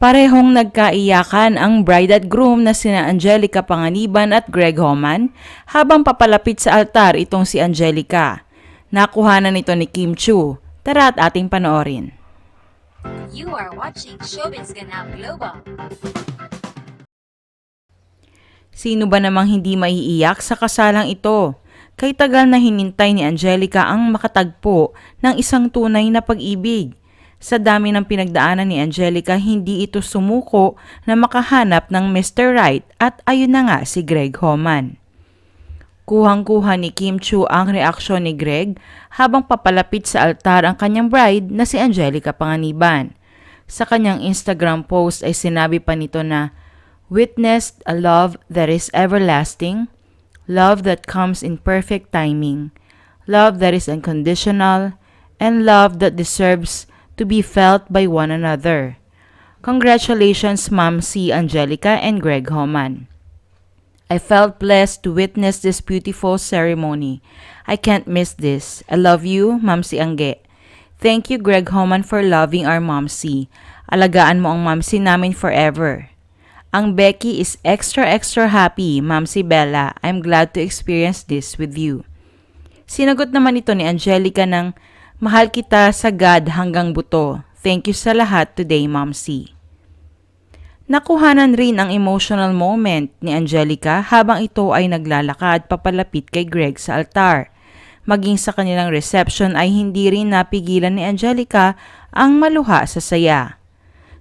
Parehong nagkaiyakan ang bride at groom na sina Angelica Panganiban at Greg Homan habang papalapit sa altar itong si Angelica. Nakuhanan nito ni Kim Chiu. Tara at ating panoorin. You are watching Showbiz Ganap Global. Sino ba namang hindi maiiyak sa kasalang ito? Kay tagal na hinintay ni Angelica ang makatagpo ng isang tunay na pag-ibig. Sa dami ng pinagdaanan ni Angelica, hindi ito sumuko na makahanap ng Mr. Right at ayun na nga si Greg Homan. Kuhang-kuha ni Kim Chiu ang reaksyon ni Greg habang papalapit sa altar ang kanyang bride na si Angelica Panganiban. Sa kanyang Instagram post ay sinabi pa nito na, "Witnessed a love that is everlasting, love that comes in perfect timing, love that is unconditional, and love that deserves to be felt by one another. Congratulations, Ma'am C. Angelica and Greg Homan. I felt blessed to witness this beautiful ceremony. I can't miss this. I love you, Ma'am C. Angge. Thank you, Greg Homan, for loving our Ma'am C. Alagaan mo ang Ma'am C namin forever. Ang Becky is extra happy, Ma'am C. Bella. I'm glad to experience this with you." Sinagot naman ito ni Angelica ng, "Mahal kita sa God hanggang buto. Thank you sa lahat today, Ma'am C." Nakuhanan rin ang emotional moment ni Angelica habang ito ay naglalakad papalapit kay Greg sa altar. Maging sa kanilang reception ay hindi rin napigilan ni Angelica ang maluha sa saya.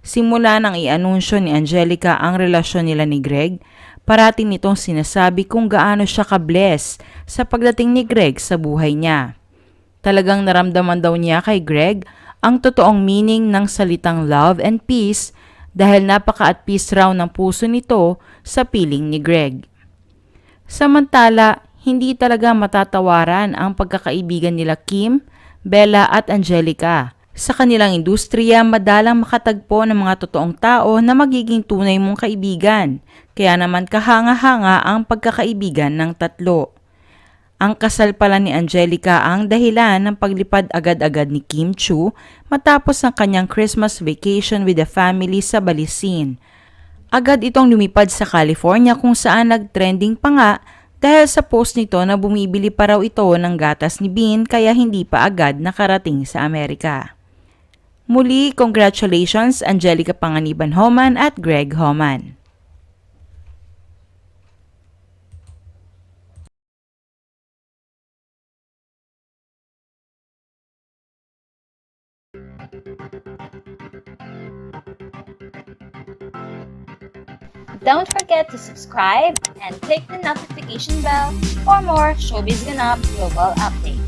Simula nang i-anunsyo ni Angelica ang relasyon nila ni Greg, parating nitong sinasabi kung gaano siya ka-bless sa pagdating ni Greg sa buhay niya. Talagang naramdaman daw niya kay Greg ang totoong meaning ng salitang love and peace dahil napaka-at peace raw ng puso nito sa piling ni Greg. Samantala, hindi talaga matatawaran ang pagkakaibigan nila Kim, Bella at Angelica. Sa kanilang industriya, madalang makatagpo ng mga totoong tao na magiging tunay mong kaibigan. Kaya naman kahanga-hanga ang pagkakaibigan ng tatlo. Ang kasal pala ni Angelica ang dahilan ng paglipad agad-agad ni Kim Chiu matapos ang kanyang Christmas vacation with the family sa Balisin. Agad itong lumipad sa California kung saan nag-trending pa nga dahil sa post nito na bumibili pa raw ito ng gatas ni Bean kaya hindi pa agad nakarating sa Amerika. Muli, congratulations Angelica Panganiban Homan at Greg Homan. Don't forget to subscribe and click the notification bell for more Showbiz Ganap Global updates.